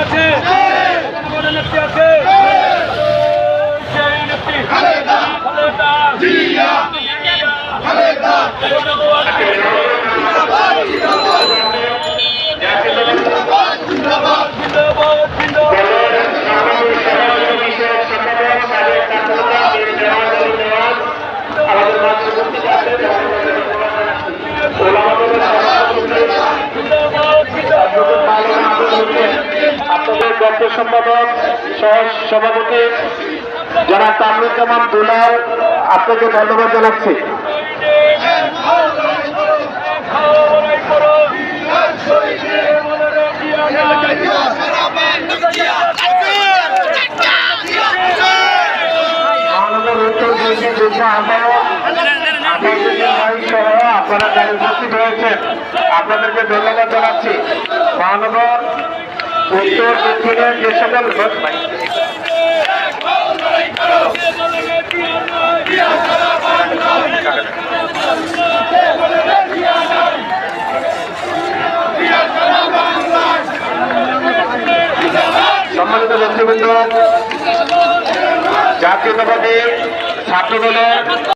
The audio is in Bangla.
আছে নেত্রী আছে সেই নেত্রী খালেদা জিয়া খালেদা জিন্দাবাদ জিন্দাবাদ জিন্দাবাদ আপনাদের দপ্তর সম্পাদক সহ সভাপতি জনাব কামরুজ্জামান দুলাল আপনাকে ধন্যবাদ জানাচ্ছি। মহানগর উত্তর দুর্গী যুগ্ম আহ্বায়ক সহ আপনারা যারা উপস্থিত হয়েছেন আপনাদেরকে ধন্যবাদ জানাচ্ছি। মহানগর উত্তর দক্ষিণের যে সকল সম্মানিত নেতৃবৃন্দ, জাতীয়তাবাদী ছাত্র দলের